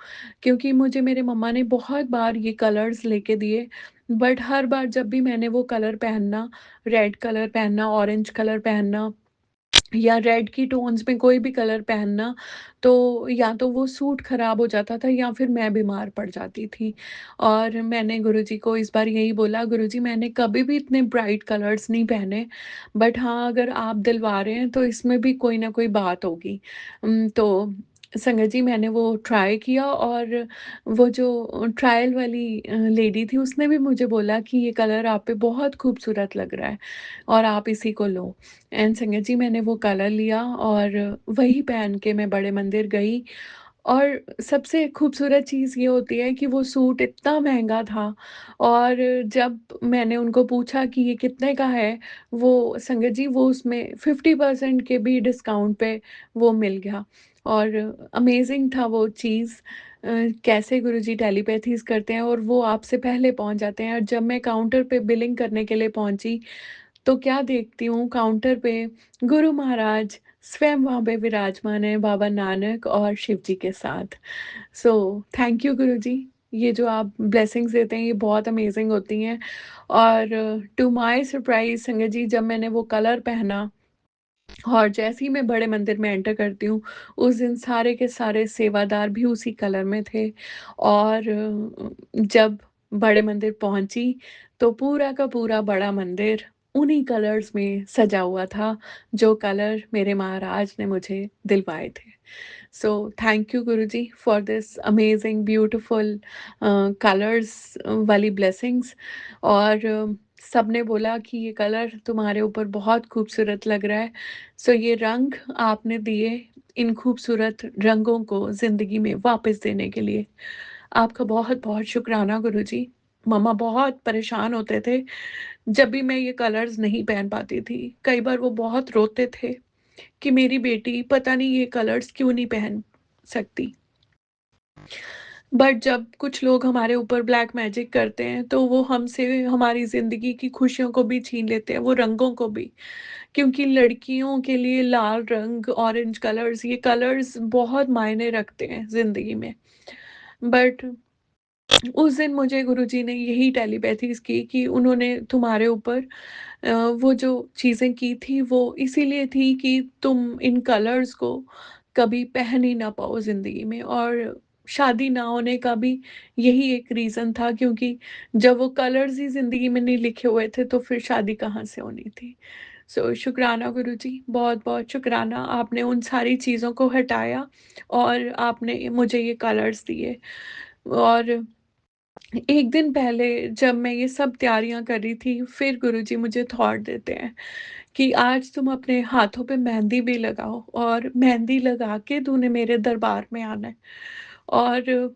[SPEAKER 1] क्योंकि मुझे मेरे मम्मा ने बहुत बार ये कलर्स लेके दिए, बट हर बार जब भी मैंने वो कलर पहनना, रेड कलर पहनना, ऑरेंज कलर पहनना, या रेड की टोन्स में कोई भी कलर पहनना, तो या तो वो सूट खराब हो जाता था, या फिर मैं बीमार पड़ जाती थी। और मैंने गुरुजी को इस बार यही बोला, गुरुजी, मैंने कभी भी इतने ब्राइट कलर्स नहीं पहने, बट हाँ, अगर आप दिलवा रहे हैं तो इसमें भी कोई ना कोई बात होगी। तो संगत जी, मैंने वो ट्राई किया, और वो जो ट्रायल वाली लेडी थी, उसने भी मुझे बोला कि ये कलर आप पे बहुत खूबसूरत लग रहा है, और आप इसी को लो। एंड संगत जी, मैंने वो कलर लिया, और वही पहन के मैं बड़े मंदिर गई, और सबसे खूबसूरत चीज़ ये होती है कि वो सूट इतना महँगा था और जब मैंने उनको पूछा कि ये कितने का है, वो संगत जी वो उसमें 50% के भी डिस्काउंट पे वो मिल गया और अमेज़िंग था वो चीज़। कैसे गुरुजी टेलीपैथीज़ करते हैं और वो आपसे पहले पहुँच जाते हैं और जब मैं काउंटर पे बिलिंग करने के लिए पहुँची, तो क्या देखती हूँ काउंटर पे गुरु महाराज स्वयं वहाँ पे विराजमान हैं बाबा नानक और शिव जी के साथ। सो थैंक यू गुरुजी। ये जो आप ब्लेसिंग्स देते हैं ये बहुत अमेजिंग होती हैं और टू माय सरप्राइज़ संगत जी जब मैंने वो कलर पहना और जैसे ही मैं बड़े मंदिर में एंटर करती हूँ, उस दिन सारे के सारे सेवादार भी उसी कलर में थे और जब बड़े मंदिर पहुँची, तो पूरा का पूरा बड़ा मंदिर उन्हीं कलर्स में सजा हुआ था, जो कलर मेरे महाराज ने मुझे दिलवाए थे। सो thank you Guruji for this amazing beautiful colours वाली ब्लेसिंग्स और सबने बोला कि ये कलर तुम्हारे ऊपर बहुत खूबसूरत लग रहा है। सो ये रंग आपने दिए इन खूबसूरत रंगों को ज़िंदगी में वापस देने के लिए। आपका बहुत-बहुत शुक्राना गुरुजी। मम्मा बहुत परेशान होते थे, जब भी मैं ये कलर्स नहीं पहन पाती थी। कई बार वो बहुत रोते थे कि मेरी बेटी पता नहीं ये कलर्स क्यों नहीं पहन सकती। बट जब कुछ लोग हमारे ऊपर ब्लैक मैजिक करते हैं, तो वो हमसे हमारी ज़िंदगी की खुशियों को भी छीन लेते हैं, वो रंगों को भी। क्योंकि लड़कियों के लिए लाल रंग, ऑरेंज कलर्स ये कलर्स बहुत मायने रखते हैं ज़िंदगी में। बट उस दिन मुझे गुरुजी ने यही टेलीपैथीज़ की कि उन्होंने तुम्हारे ऊपर वो जो चीज़ें की थी वो इसीलिए थी कि तुम इन कलर्स को कभी पहन ही ना पाओ ज़िंदगी में और शादी ना होने का भी यही एक रीज़न था क्योंकि जब वो कलर्स ही ज़िंदगी में नहीं लिखे हुए थे तो फिर शादी कहाँ से होनी थी। सो शुक्राना गुरुजी, बहुत-बहुत शुक्राना आपने उन सारी चीज़ों को हटाया और आपने मुझे ये कलर्स दिए और एक दिन पहले जब मैं ये सब तैयारियां कर रही थी, फिर गुरुजी मुझे थॉट देते हैं कि आज तुम अपने हाथों पे मेहंदी भी लगाओ और मेहंदी लगा के तूने मेरे दरबार में आना है। और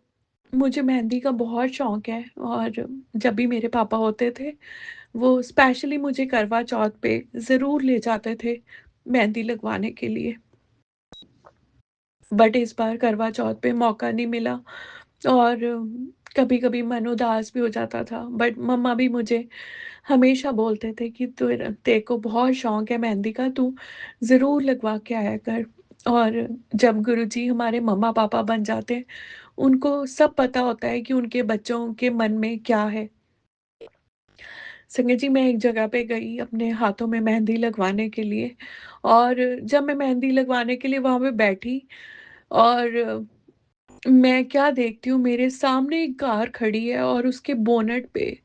[SPEAKER 1] मुझे मेहंदी का बहुत शौक है और जब भी मेरे पापा होते थे, वो स्पेशली मुझे करवा चौथ पे ज़रूर ले जाते थे मेहंदी लगवाने के लिए। बट इस बार करवा चौथ पे मौका नहीं मिला और कभी-कभी मन उदास भी हो जाता था। बट मम्मा भी मुझे हमेशा बोलते थे कि तेरे को बहुत शौक है मेहंदी का, तू ज़रूर लगवा के आया कर। और जब गुरुजी हमारे मम्मा-पापा बन जाते हैं, उनको सब पता होता है कि उनके बच्चों के मन में क्या है। संगत जी, मैं एक जगह पे गई अपने हाथों में मेहंदी लगवाने के लिए और जब मैं मेहंदी लगवाने के लिए वहाँ पे बैठी और मैं क्या देखती हूँ मेरे सामने एक कार खड़ी है और उसके बोनेट पे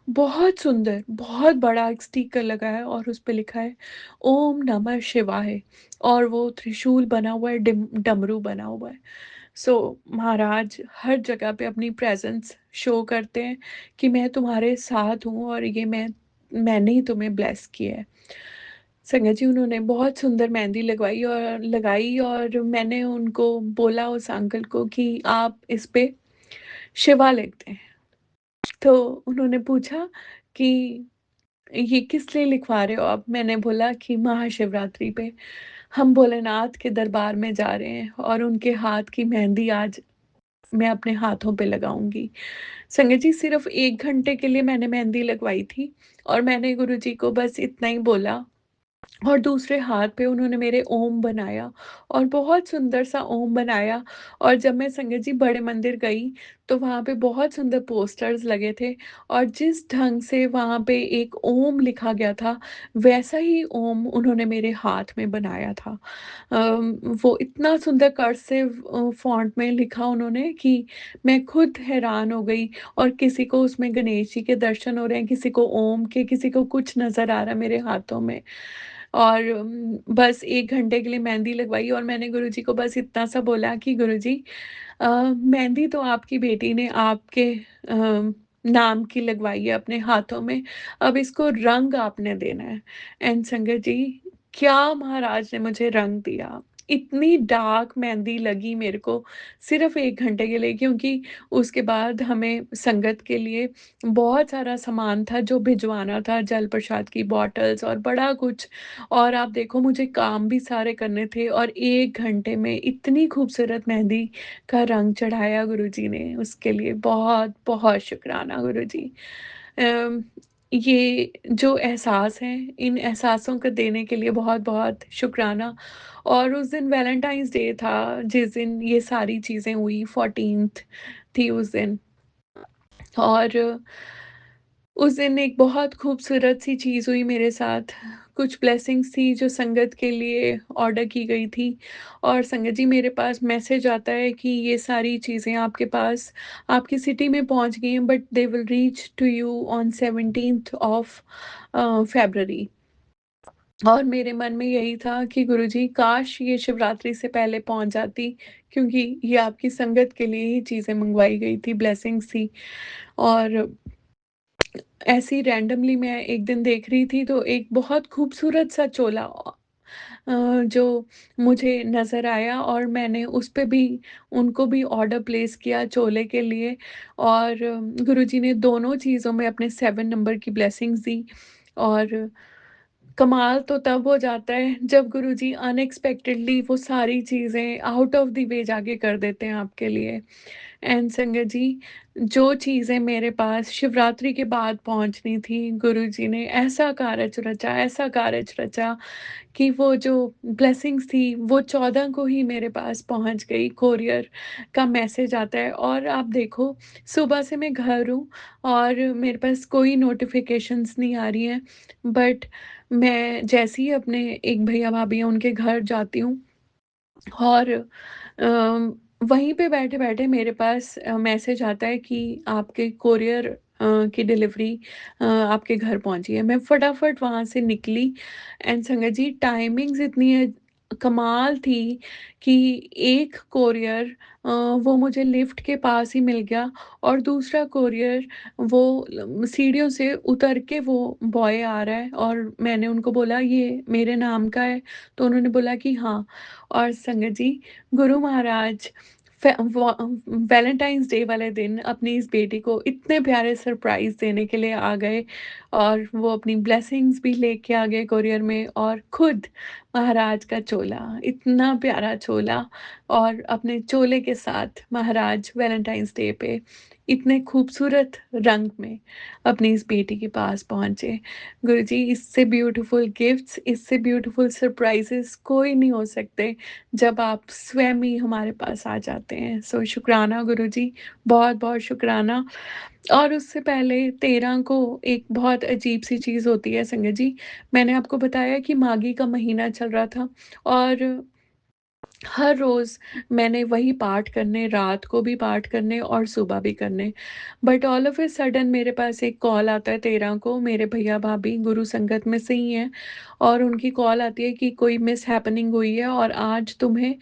[SPEAKER 1] बहुत सुंदर, बहुत बड़ा एक स्टिकर लगा है और उस पे लिखा है ओम नमः शिवाय और वो त्रिशूल बना हुआ है, डमरू बना हुआ है। सो महाराज हर जगह पे अपनी प्रेजेंस शो करते हैं कि मैं तुम्हारे साथ हूँ और ये मैंने ही तुम्हें ब्लेस किया है। संगत जी उन्होंने बहुत सुंदर मेहंदी लगाई और मैंने उनको बोला उस अंकल को कि आप इस पे शिवा लिख दें। तो उन्होंने पूछा कि ये किस लिए लिखवा रहे हो आप? मैंने बोला कि महाशिवरात्रि पे हम भोलेनाथ के दरबार में जा रहे हैं और उनके हाथ की मेहंदी आज मैं अपने हाथों पे लगाऊँगी। संगत जी सिर्फ़ 1 घंटे के लिए मैंने मेहंदी लगवाई थी और मैंने गुरुजी को बस इतना ही बोला और दूसरे हाथ पे उन्होंने मेरे ओम बनाया और बहुत सुंदर सा ओम बनाया और जब मैं संगत जी बड़े मंदिर गई, तो वहाँ पे बहुत सुंदर पोस्टर्स लगे थे और जिस ढंग से वहाँ पे एक ओम लिखा गया था, वैसा ही ओम उन्होंने मेरे हाथ में बनाया था। वो इतना सुंदर कर्सिव फ़ॉन्ट में लिखा उन्होंने कि मैं खुद हैरान हो गई और किसी को उसमें गणेश जी के दर्शन हो रहे हैं, किसी को ओम के, किसी को कुछ नज़र आ रहा है मेरे हाथों में। और बस 1 घंटे के लिए मेहंदी लगवाई और मैंने गुरुजी को बस इतना सा बोला कि गुरुजी मेहंदी तो आपकी बेटी ने आपके नाम की लगवाई है अपने हाथों में, अब इसको रंग आपने देना है। एंड संगत जी, क्या महाराज ने मुझे रंग दिया। इतनी डार्क मेहंदी लगी मेरे को सिर्फ़ 1 घंटे के लिए, क्योंकि उसके बाद हमें संगत के लिए बहुत सारा सामान था जो भिजवाना था, जल प्रसाद की बॉटल्स और बड़ा कुछ। और आप देखो मुझे काम भी सारे करने थे और 1 घंटे में इतनी खूबसूरत मेहंदी का रंग चढ़ाया गुरुजी ने, उसके लिए बहुत-बहुत शुकराना गुरुजी। अम, ये जो एहसास हैं, इन एहसासों को देने के लिए बहुत-बहुत शुकराना। और उस दिन वैलेंटाइन्स डे था, जिस दिन ये सारी चीज़ें हुई, 14th थी उस दिन। और उस दिन एक बहुत खूबसूरत सी चीज़ हुई मेरे साथ। कुछ ब्लेसिंग्स थी जो संगत के लिए ऑर्डर की गई थी, और संगत जी मेरे पास मैसेज आता है कि ये सारी चीज़ें आपके पास आपकी सिटी में पहुँच गई हैं, but they will reach to you on 17th of February. और मेरे मन में यही था कि गुरुजी काश ये शिवरात्रि से पहले पहुँच जाती, क्योंकि ये आपकी संगत के लिए ही चीज़ें मँगवाई गई थी, ब्लेसिंग्स थी। और ऐसे ही रैंडमली मैं एक दिन देख रही थी तो एक बहुत खूबसूरत सा चोला जो मुझे नज़र आया, और मैंने उस पे भी उनको भी ऑर्डर प्लेस किया चोले के लिए। और गुरुजी ने दोनों चीज़ों में अपने 7 नंबर की ब्लेसिंग्स दी। और कमाल तो तब हो जाता है जब गुरुजी अनएक्सपेक्टेडली वो सारी चीज़ें आउट ऑफ द वे जाके कर देते हैं आपके लिए। एंड संगत जी, जो चीज़ें मेरे पास शिवरात्रि के बाद पहुँचनी थी, गुरुजी ने ऐसा कारज रचा कि वो जो ब्लेसिंग्स थी, वो 14 को ही मेरे पास पहुँच गई, कोरियर का मैसेज आता है। और आप देखो, सुबह से मैं घर हूँ और मेरे पास कोई नोटिफ़िकेशंस नहीं आ रही हैं, बट मैं जैसे ही अपने एक भैया-भाभी हैं, उनके घर जाती हूँ, और वहीं पे बैठे-बैठे मेरे पास मैसेज आता है कि आपके कोरियर की डिलीवरी आपके घर पहुँची है। मैं फटाफट वहाँ से निकली। एंड संगत जी, टाइमिंग्स इतनी कमाल थी कि एक कोरियर वो मुझे लिफ्ट के पास ही मिल गया, और दूसरा कोरियर वो सीढ़ियों से उतर के वो बॉय आ रहा है, और मैंने उनको बोला ये मेरे नाम का है? तो उन्होंने बोला कि हाँ। और संगत जी, गुरु महाराज वैलेंटाइंस डे वाले दिन अपनी इस बेटी को इतने प्यारे सरप्राइज देने के लिए आ गए, और वो अपनी ब्लेसिंग्स भी लेके आ गए कोरियर में, और खुद महाराज का चोला, इतना प्यारा चोला, और अपने चोले के साथ महाराज वैलेंटाइंस डे पे इतने खूबसूरत रंग में अपनी इस बेटी के पास पहुंचे। गुरुजी, इससे ब्यूटीफुल गिफ्ट्स, इससे ब्यूटीफुल सरप्राइजेस कोई नहीं हो सकते जब आप स्वयं ही हमारे पास आ जाते हैं। सो शुक्राना गुरुजी, बहुत-बहुत शुक्राना। और उससे पहले 13 को एक बहुत अजीब-सी चीज़ होती है संगत जी। मैंने आपको बताया कि माघी का महीना चल रहा था, और हर रोज़ मैंने वही पाठ करने, रात को भी पाठ करने और सुबह भी करने। But all of a sudden मेरे पास एक कॉल आता है 13 को, मेरे भैया-भाभी गुरु संगत में से ही हैं, और उनकी कॉल आती है कि कोई मिसहैपनिंग हुई है और आज तुम्हें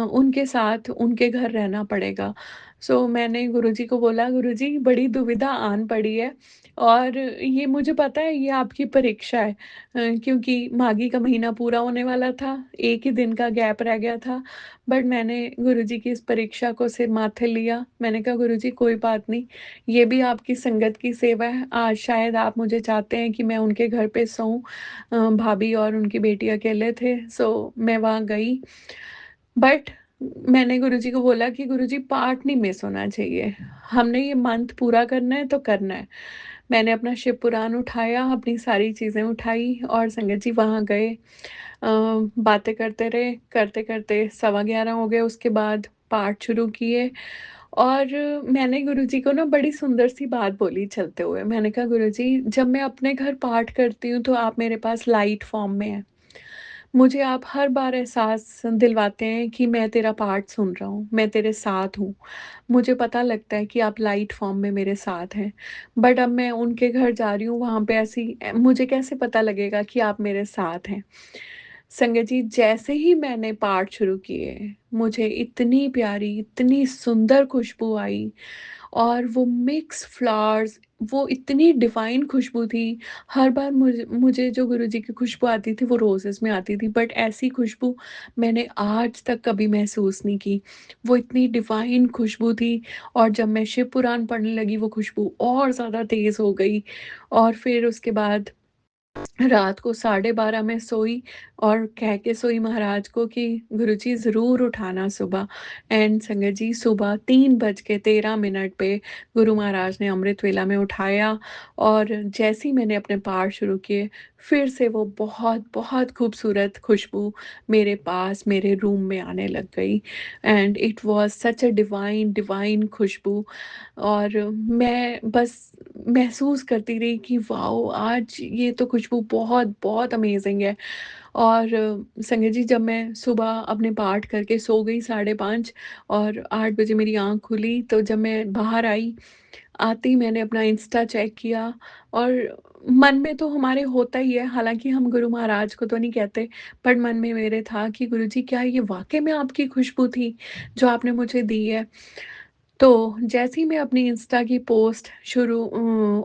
[SPEAKER 1] उनके साथ उनके घर रहना पड़ेगा। सो मैंने गुरुजी को बोला, गुरुजी बड़ी दुविधा आन पड़ी है, और ये मुझे पता है ये आपकी परीक्षा है, क्योंकि माघी का महीना पूरा होने वाला था, 1 ही दिन का गैप रह गया था। बट मैंने गुरुजी की इस परीक्षा को सिर माथे लिया। मैंने कहा गुरुजी कोई बात नहीं, ये भी आपकी संगत की सेवा है। आज शायद आप मुझे चाहते हैं कि मैं उनके घर पे सोऊँ। भाभी और उनकी बेटी अकेले थे, सो मैं वहाँ गई। बट मैंने गुरुजी को बोला कि गुरुजी पाठ नहीं मिस होना चाहिए। हमने ये मंथ पूरा करना है तो करना है। मैंने अपना शिव पुराण उठाया, अपनी सारी चीज़ें उठाई और संगत जी वहाँ गए। बातें करते रहे, करते-करते 11:15 हो गए, उसके बाद पाठ शुरू किए। और मैंने गुरुजी को ना बड़ी सुंदर सी बात बोली चलते हुए। मैंने कहा गुरुजी, जब मैं अपने घर पाठ करती हूँ तो आप मेरे पास लाइट फ़ॉर्म में हैं। मुझे आप हर बार एहसास दिलवाते हैं कि मैं तेरा पाठ सुन रहा हूँ, मैं तेरे साथ हूँ। मुझे पता लगता है कि आप लाइट फ़ॉर्म में मेरे साथ हैं। बट अब मैं उनके घर जा रही हूँ, वहाँ पे मुझे कैसे पता लगेगा कि आप मेरे साथ हैं? संगत जी, जैसे ही मैंने पाठ शुरू किए, मुझे इतनी प्यारी, इतनी सुंदर खुशबू आई, और वो मिक्स फ्लावर्स वो इतनी डिवाइन खुशबू थी। हर बार मुझे जो गुरुजी की खुशबू आती थी वो रोज़ेज़ में आती थी, बट ऐसी खुशबू मैंने आज तक कभी महसूस नहीं की। वो इतनी डिवाइन खुशबू थी, और जब मैं शिव पुराण पढ़ने लगी वो खुशबू और ज़्यादा तेज़ हो गई। और फिर उसके बाद रात को 12:30 मैं सोई और कह के सोई महाराज को कि गुरुजी ज़रूर उठाना सुबह। एंड संगत जी, सुबह 3:13 पे गुरु महाराज ने अमृत वेला में उठाया, और जैसे ही मैंने अपने पाठ शुरू किए, फिर से वो बहुत बहुत खूबसूरत खुशबू मेरे पास मेरे रूम में आने लग गई। And it was such a divine divine खुशबू। और मैं बस महसूस करती रही कि वाओ! आज ये तो खुशबू बहुत, बहुत अमेज़िंग है। और संगत जी, जब मैं सुबह अपने पाठ करके सो गई 5:30 और 8 बजे मेरी आँख खुली, तो जब मैं बाहर आई, आते ही मैंने अपना इंस्टा चेक किया, और मन में तो हमारे होता ही है, हालाँकि हम गुरु महाराज को तो नहीं कहते, पर मन में मेरे था कि गुरुजी, क्या ये वाक़ई में आपकी खुशबू थी, जो आपने मुझे दी है? तो जैसे ही मैं अपनी इंस्टा की पोस्ट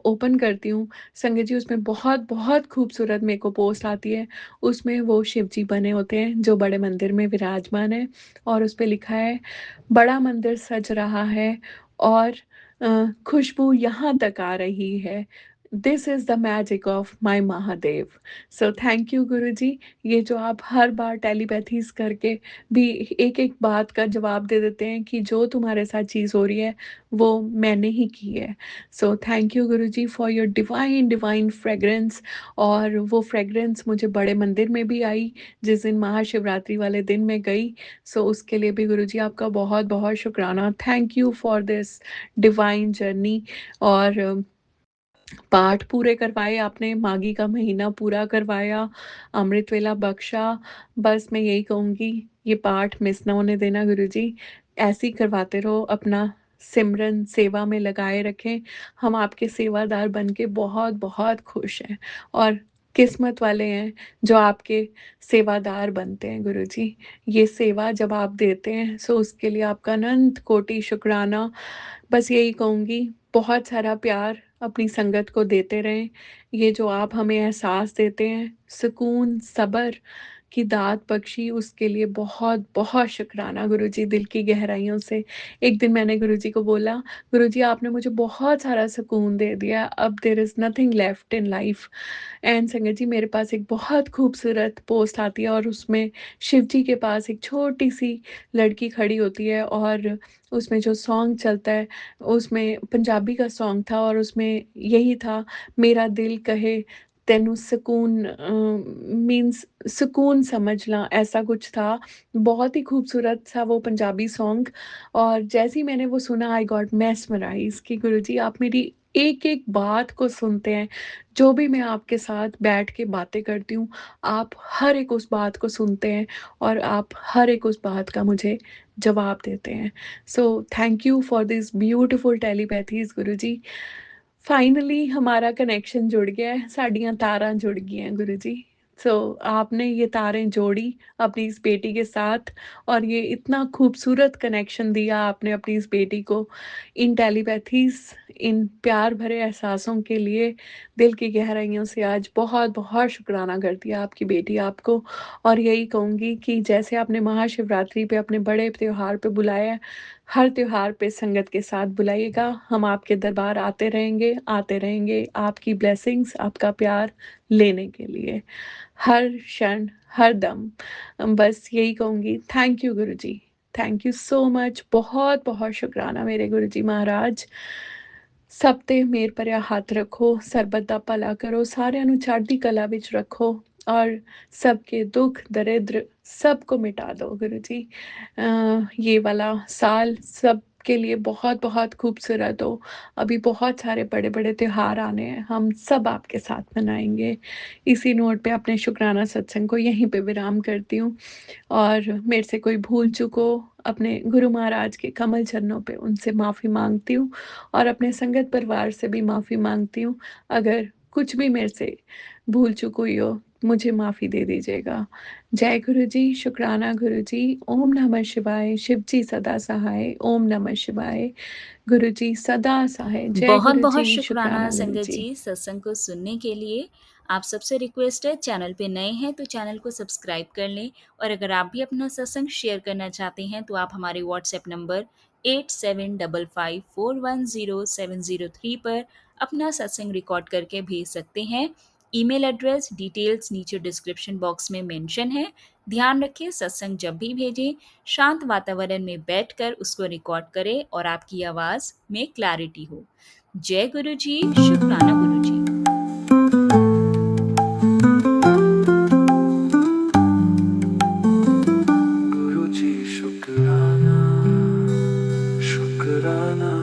[SPEAKER 1] ओपन करती हूँ, संगत जी, उसमें बहुत-बहुत खूबसूरत मेरे को पोस्ट आती है। उसमें वो शिव जी बने होते हैं, जो बड़े मंदिर में विराजमान हैं, और उसपे लिखा है, "बड़ा मंदिर सज रहा है और खुशबू यहाँ तक आ रही है। This is the magic of my Mahadev." So thank you Guruji. ये जो आप हर बार टेलीपैथीज़ करके भी एक-एक बात का जवाब दे देते हैं कि जो तुम्हारे साथ चीज़ हो रही है, वो मैंने ही की है। सो thank you Guruji for your divine divine fragrance. और वो फ्रेग्रेंस मुझे बड़े मंदिर में भी आई, जिस दिन महाशिवरात्रि वाले दिन मैं गई। सो उसके लिए भी गुरुजी आपका बहुत-बहुत शुक्राना। Thank you for this divine journey. और पाठ पूरे करवाए आपने, माघी का महीना पूरा करवाया, अमृत वेला बख्शा। बस मैं यही कहूँगी, ये पाठ मिस ना होने देना गुरुजी। ऐसे ही करवाते रहो, अपना सिमरन सेवा में लगाए रखें। हम आपके सेवादार बन के बहुत-बहुत खुश हैं, और किस्मत वाले हैं जो आपके सेवादार बनते हैं गुरुजी। ये सेवा जब आप देते हैं, सो उसके लिए आपका अनंत कोटि शुक्राना। बस यही कहूँगी, बहुत सारा प्यार अपनी संगत को देते रहें। ये जो आप हमें एहसास देते हैं, सुकून, सब्र की दात बख्शी, उसके लिए बहुत-बहुत शुकराना गुरुजी, दिल की गहराइयों से। एक दिन मैंने गुरुजी को बोला, "गुरुजी, आपने मुझे बहुत सारा सुकून दे दिया, अब there is nothing left in life." And संगत जी, मेरे पास एक बहुत खूबसूरत पोस्ट आती है, और उसमें शिव जी के पास एक छोटी-सी लड़की खड़ी होती है, और उसमें जो सॉन्ग चलता है, उसमें पंजाबी का सॉन्ग था, और उसमें यही था, "मेरा दिल कहे तैनू सकून मीन्स सुकून समझना", ऐसा कुछ था। बहुत ही खूबसूरत सा वो पंजाबी सॉन्ग। और जैसे ही मैंने वो सुना, आई गॉट मेस्मराइज़्ड कि गुरुजी, आप मेरी एक-एक बात को सुनते हैं। जो भी मैं आपके साथ बैठ के बातें करती हूँ, आप हर एक उस बात को सुनते हैं, और आप हर एक उस बात का मुझे जवाब देते हैं। So thank you for this beautiful telepathies Guruji. Finally हमारा कनेक्शन जुड़ गया है, साडियाँ तारां जुड़ गई हैं गुरुजी। सो आपने ये तारें जोड़ी अपनी इस बेटी के साथ, और ये इतना खूबसूरत कनेक्शन दिया आपने अपनी इस बेटी को। इन टेलीपैथीज़, इन प्यार भरे एहसासों के लिए दिल की गहराइयों से आज बहुत-बहुत शुकराना करती है आपकी बेटी आपको। और यही कहूँगी कि जैसे आपने महाशिवरात्रि पे अपने बड़े त्योहार पे बुलाया है, हर त्योहार पे संगत के साथ बुलाइएगा। हम आपके दरबार आते रहेंगे आपकी ब्लेसिंग्स, आपका प्यार लेने के लिए, हर क्षण, हर दम। बस यही कहूँगी, thank you Guruji. Thank you so much. बहुत-बहुत शुकराना मेरे गुरुजी महाराज। ਸਭ ਤੇ ਮੇਰ ਭਰਿਆ ਹੱਥ ਰੱਖੋ, ਸਰਬਤ ਦਾ ਭਲਾ ਕਰੋ, ਸਾਰਿਆਂ ਨੂੰ ਚੜ੍ਹਦੀ ਕਲਾ ਵਿੱਚ ਰੱਖੋ, और सबके दुख दरिद्र सबको मिटा दो गुरु जी। ये वाला साल सबके लिए बहुत बहुत खूबसूरत हो। अभी बहुत सारे बड़े बड़े त्योहार आने हैं, हम सब आपके साथ मनाएंगे। इसी नोट पे अपने शुक्राना सत्संग को यहीं पे विराम करती हूँ। और मेरे से कोई भूल चूक हो, अपने गुरु महाराज के कमल चरणों पे उनसे माफ़ी माँगती हूँ, और अपने संगत परिवार से भी माफ़ी माँगती हूँ। अगर कुछ भी मेरे से भूल चूक हुई हो, मुझे माफ़ी दे दीजिएगा। जय गुरुजी, शुक्राना गुरुजी, ओम नमः शिवाय, शिव जी सदा सहाय, ओम नमः शिवाय, गुरुजी सदा सहाय, जय
[SPEAKER 2] बहुत-बहुत
[SPEAKER 1] गुरुजी,
[SPEAKER 2] शुक्राना
[SPEAKER 1] शुक्राना
[SPEAKER 2] संगत
[SPEAKER 1] गुरुजी।
[SPEAKER 2] जी सत्संग को सुनने के लिए। आप सबसे रिक्वेस्ट है चैनल पे नए हैं तो चैनल को सब्सक्राइब कर लें और अगर आप भी अपना सत्संग शेयर करना चाहते हैं तो आप हमारे व्हाट्सएप नंबर 8755410703 पर अपना सत्संग रिकॉर्ड करके भेज सकते हैं। ईमेल एड्रेस डिटेल्स नीचे डिस्क्रिप्शन बॉक्स में मेंशन है। ध्यान रखें सत्संग जब भी भेजें शांत वातावरण में बैठकर उसको रिकॉर्ड करें और आपकी आवाज़ में क्लैरिटी हो। जय गुरु जी, शुक्राना गुरु जी।
[SPEAKER 3] गुरुजी शुक्राना शुक्राना